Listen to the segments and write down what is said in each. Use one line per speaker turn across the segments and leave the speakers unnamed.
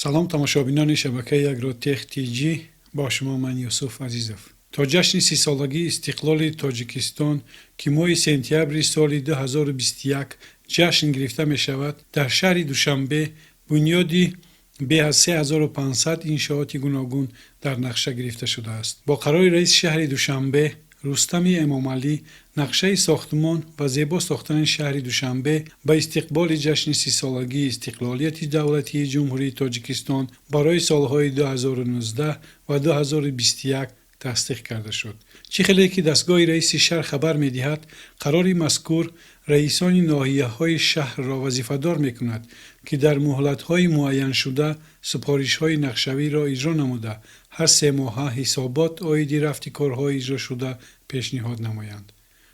سلام تماشابینان شبکه یک رو تخ تی جی، با شما من یوسف عزیزов. تا جشن 30 سالگی استقلال تاجیکستان که ماه سپتامبر سال 2021 جشن گرفته می شود، در شهر دوشنبه بنیادی به از 3500 انشاءات گوناگون در نقشه گرفته شده است. با قرار رئیس شهر دوشنبه رستم امامعلی نقشه ساختمان و زیبا ساختن شهر دوشنبه به استقبال جشن 30 سالگی استقلالیت دولتی جمهوری تاجیکستان برای سالهای 2019 و 2021 تصدیق کرده شد. چه خیلی که دستگاه رئیس شهر خبر می دهد قرار مذکور رئیسان ناحیه های شهر را وظیفه‌دار می کند که در مهلت های معین شده سپارش های نقشه‌ای را اجرا نموده هر 3 ماه حسابات عاید رفت کارهای اجرا شده پیشنهاد نمایند.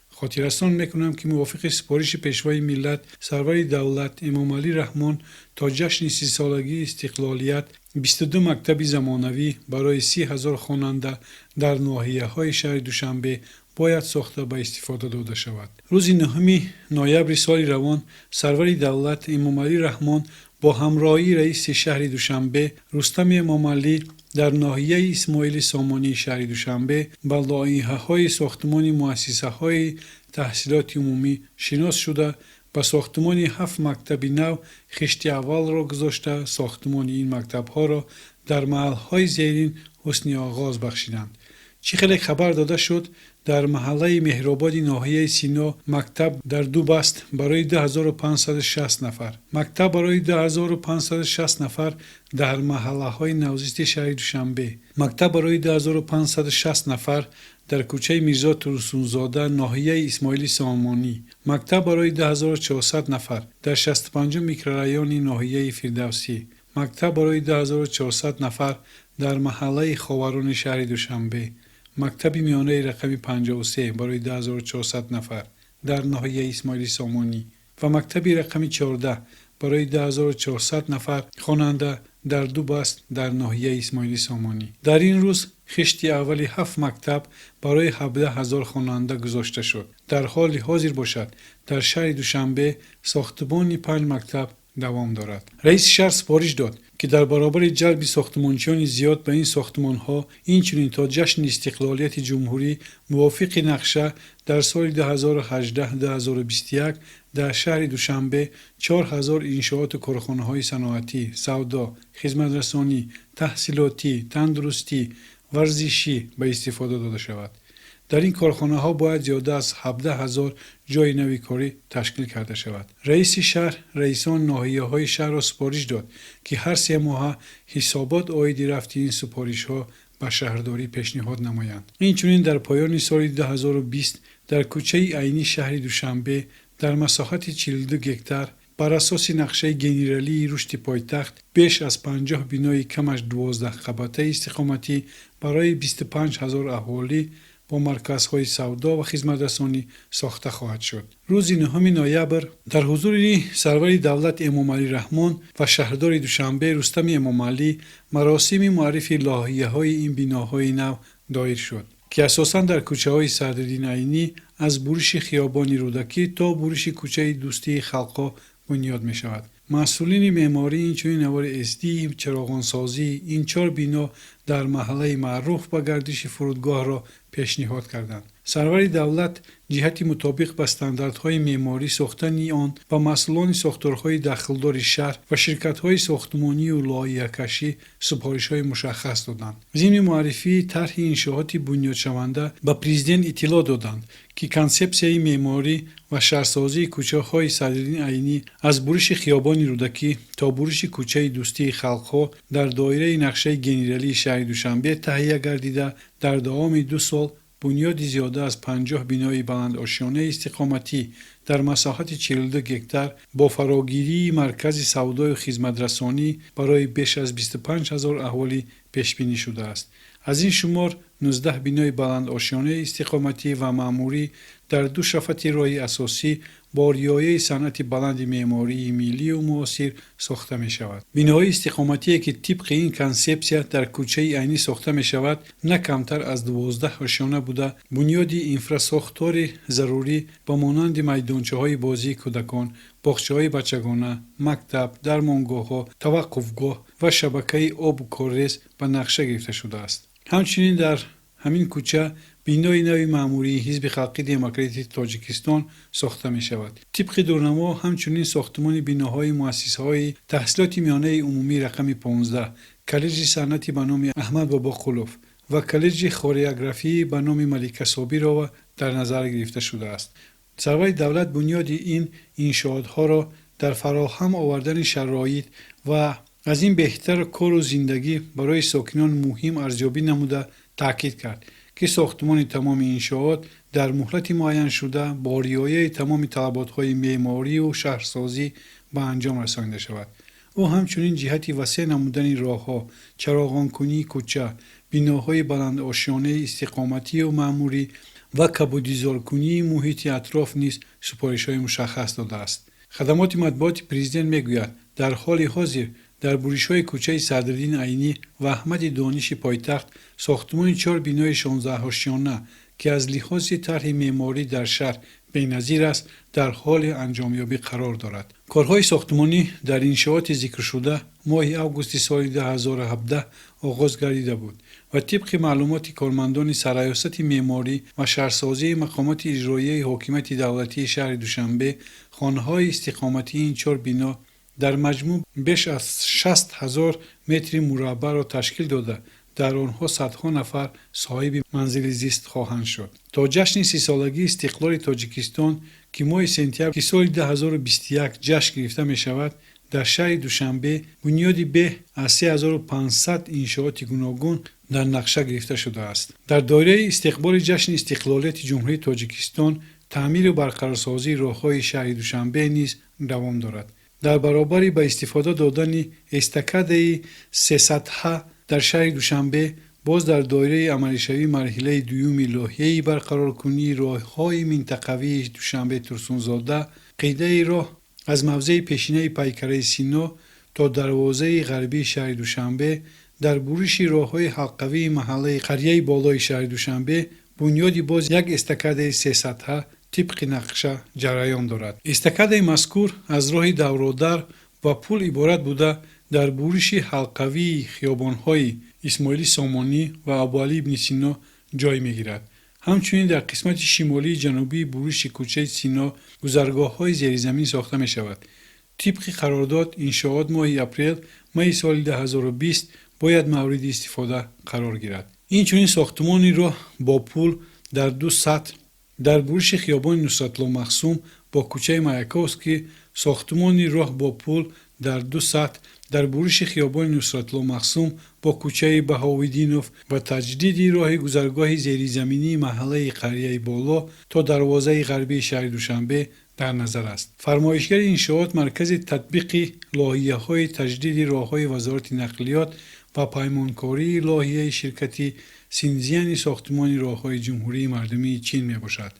خاطررسان میکنم که موافق سپارش پیشوای ملت سرور دولت امامعلی رحمان تا جشن 30 سالگی استقلالیت 22 مکتب زمانوی برای 30,000 خواننده در ناحیه های شهر دوشنبه باید ساخته به استفاده داده شود. روز 9 نوامبر سال روان سرور دولت امامعلی رحمان با همراهی رئیس شهر دوشنبه رستم امامعلی در ناحیه اسماعیل سامانی شهر دوشنبه با لایحه‌های ساختمان مؤسسه‌های تحصیلات عمومی شناس شده با ساختمان 7 مکتب نو خشت اول را گذاشته ساختمان این مکتب‌ها را در محل‌های زیرین حسن آغاز بخشیدند. چه خیلی خبر داده شد در محله مهرآباد ناحیه سینا مکتب در دو بست برای 2560 نفر، مکتب برای 2560 نفر در محله های نوزیست شهر دوشنبه، مکتب برای 2560 نفر در کوچه میرزا ترسونزاده ناحیه اسماعیل سامانی، مکتب برای 2400 نفر در 65 میکرورایون ناحیه فردوسی، مکتب برای 2400 نفر در محله خاوران شهر دوشنبه، مکتب میانه رقم 53 برای 2400 نفر در ناحیه اسماعیل سامانی و مکتب رقم 14 برای 2400 نفر خواننده در دو بست در ناحیه اسماعیل سامانی. در این روز خشت اولی 7 مکتب برای 17,000 خواننده گذاشته شد. در حال حاضر باشد در شهر دوشنبه ساختمان 5 مکتب دوام دارد. رئیس شهر سپارش داد که در برابر جلب ساختمانچیان زیاد به این ساختمان‌ها اینچنین تا جشن استقلالیت جمهوری موافق نقشه در سال 2018-2021 در شهر دوشنبه 4000 انشاءات کارخانه‌های صنعتی، سودا، خدمت‌رسانی، تحصیلاتی، تندرستی، ورزشی به استفاده داده شود. در این کارخانه ها باید زیاده از 17,000 جای نوی کاری تشکیل کرده شود. رئیس شهر رئیسان ناحیه های شهر را سپارش داد که هر 3 ماه حسابات عاید رفت این سپارش ها به شهرداری پیشنهاد نمایند. اینچنین در پایان سال 2020 در کوچه عینی شهر دوشنبه در مساحت 42 گکتار بر اساس نقشه گنرالی رشد پایتخت بیش از 50 بینای کم از 12 قباته استقامتی برای 25,000 اهالی با مرکزهای سودا و خدمت‌رسانی ساخته خواهد شد. روز 9 نوامبر در حضور سرور دولت امامعلی رحمان و شهردار دوشنبه رستم امامعلی مراسم معرفی لایحه‌های این بناهای نو دایر شد که اساساً در کوچه‌های صدرالدین عینی از برش خیابان رودکی تا برش کوچه دوستی خلقا بنیاد می شود. مسئولین معماری اینچنین نوار اسدی چراغانسازی این 4 بنا در محله معروف به گردش فرودگاه را پیشنهاد کردند. سرور دولت جهت مطابق با استانداردهای معماری ساختن آن و مسئولان ساختارهای داخلدار شهر و شرکت‌های ساختمانی و لایحه‌کشی سپارش‌های مشخص دادند. ضمن معرفی طرح انشاءات بنیاد شونده به پرزیدنت اطلاع دادند که کنسپسیای معماری و شهرسازی کوچه‌های صدرالدین عینی از برش خیابان رودکی تا برش کوچه دوستی خلق‌ها در دایره نقشه گنرالی شهر دوشنبه تهیه گردیده در دوام 2 سال بنیاد زیاده از 50 بینای بلند آشیانه استقامتی در مساحت 42 گکتار با فراگیری مرکز سودا و خدمت‌رسانی برای بیش از 25,000 اهالی پیش بینی شده است. از این شمار 19 بینای بلند آشیانه استقامتی و معموری در 2 شفت راه اساسی با ریایه صنعت بلند معماری ملی و معاصر ساخته می شود. بیناهای استقامتی که طبق این کانسپسیا در کوچه عینی ساخته می شود نه کمتر از 12 آشیانه بوده بنیاد اینفراساختور ضروری با مانند میدانچه های بازی کودکان، باغچه های بچگانه، مکتب، درمانگاه ها، توقفگاه و شبکه آب و کاررس به نقشه گرفته شده است. همچنین در همین کوچه بینای نوی ماموری حزب خلقی دموکراتیک تاجیکستان ساخته می شود. طبق دورنما همچنین ساختمان بیناهای مؤسسه‌های تحصیلات میانه عمومی رقم 15، کالج صنعتی به نام احمد بابا قلوف و کالج خوریوگرافی به نام ملکه صابی را در نظر گرفته شده است. سروای دولت بنیاد این انشاءاتها را در فراهم آوردن شرایط و از این بهتر کار و زندگی برای ساکنان مهم ارزیابی نموده تاکید کرد که ساختمان تمام انشاءات در مهلت معین شده با رعایت تمام طلبات‌های معماری و شهرسازی به انجام رسانیده شود. او همچنین جهت وسیع نمودن راه‌ها، چراغان‌کنی کوچه، بیناهای بلند آشیانه استقامتی و معموری و کبودیزارکنی محیط اطراف نیز سپارش‌های مشخص داده است. خدمات مطبوعات پرزیدنت میگوید در حال حاضر در بوریش‌های کوچه صدرالدین عینی و احمد دانش پایتخت ساختمان 4 بینای 16 آشیانه که از لحاظ طرح معماری در شهر بی‌نظیر است در حال انجامیابی قرار دارد. کارهای ساختمانی در انشاءات ذکر شده ماه اوگوست سال 2017 آغاز گردیده بود و طبق معلومات کارمندان سرریاست معماری و شهرسازی مقامات اجرایی حکومت دولتی شهر دوشنبه خانه‌های استقامتی این 4 بنا در مجموع بیش از 60,000 متر مربع را تشکیل داده در آنها صدها نفر صاحب منزل زیست خواهند شد. تا جشن 30 سالگی استقلال تاجیکستان که ماه سپتامبر سال 2021 جشن گرفته می شود در شهر دوشنبه بنیادی به از 3500 انشاءات گوناگون در نقشه گرفته شده است. در دایره استقبال جشن استقلالیت جمهوری تاجیکستان تعمیر و برقرارسازی راه‌های شهر دوشنبه نیز دوام دارد. در برابر با استفاده دادن استکاده 300 در شهر دوشنبه باز در دایره عملی شوی مرحله دوم لایحه برقرارکنی راه‌های منطقوی دوشنبه ترسونزاده قیده راه از موضع پیشینه پیکره سینا تا دروازه غربی شهر دوشنبه در بروش راه‌های حلقوی محله قریه بالای شهر دوشنبه بنیادی باز یک استکاده 300 طبق نقشه جریان دارد. استکاده مذکور از راه دورادر و پل عبارت بوده در بروش حلقوی خیابان‌های اسماعیلی سامانی و ابوعلی ابن سینا جای می‌گیرد. همچنین در قسمت شمالی جنوبی بروش کوچه سینا گذرگاه‌های زیرزمین ساخته می‌شود. طبق قرارداد انشاءات ماه اپریل ماه سال 2020 باید مورد استفاده قرار گیرد. این چنین ساختمانی را با پل در 2 سطح در بروش خیابان نصرت‌الله مخصوم با کوچه مایاکوفسکی، ساختمانی راه با پل در 2 سطح در بروش خیابان نصرت‌الله مخصوم با کوچه بهاوالدینوف و تجدید راه گذرگاه زیرزمینی محله قریه بالا تا دروازه غربی شهر دوشنبه در نظر است. فرمایشگر انشاءات مرکز تطبیق لایحه‌های تجدید راه‌های وزارت نقلیات و پیمانکاری لایحه شرکتی سینزیان ساختمان راه‌های جمهوری مردمی چین میباشد.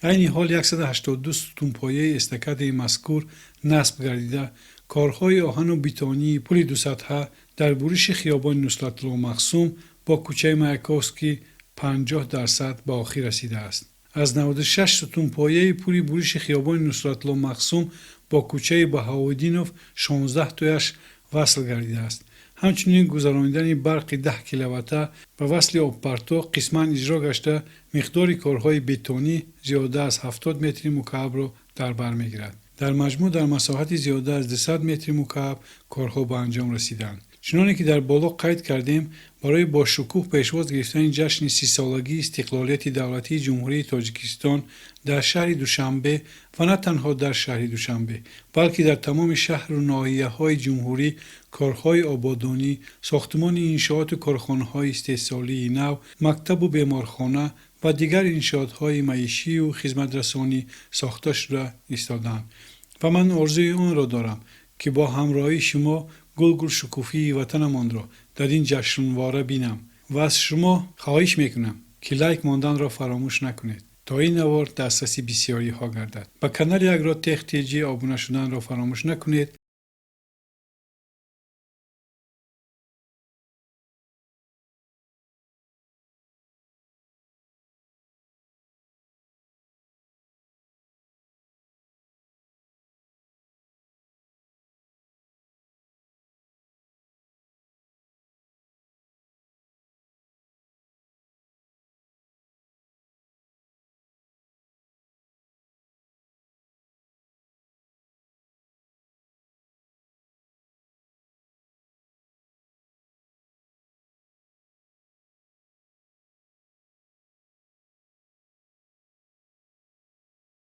عین حال 182 ستونپایه استکاده مذکور نصب گردیده کارهای آهن و بیتانی پل 2 سطحه در بروش خیابان نصرت‌الله مخصوم با کوچه مایاکوفسکی 50% به آخر رسیده است. از 96 ستونپایه پل بروش خیابان نصرت‌الله مخصوم با کوچه بهاوالدینوف 16 تایش وصل گردیده است. همچنین گذراندن برق 10 کیلووات به وصل آب پرتو قسما اجرا گشته مقدار کارهای بتونی زیاده از 70 متر مکعب را در بر میگیرد. در مجموع در مساحت زیاده از 200 متر مکعب کارها به انجام رسیدند. چنانکه که در بالا قید کردیم برای با شکوه پیشواز گرفتن جشن 30 سالگی استقلالیت دولتی جمهوری تاجیکستان در شهر دوشنبه و نه تنها در شهر دوشنبه بلکه در تمام شهر و ناحیه‌های جمهوری کارهای آبادانی، ساختمان انشاءات و کارخانه‌های استحصالی نو، مکتب و بیمارخانه و دیگر انشاءات‌های معیشی و خدمت‌رسانی ساخته شده ایستادند و من آرزوی آن را دارم که با همراهی شما گل شکوفی وطنمان را در این جشنواره بینم و از شما خواهش میکنم که لایک ماندن را فراموش نکنید. تا این نوار دسترسی بسیاری ها گردد. با کانال اگرو تک تیجی آبونه شدن را فراموش نکنید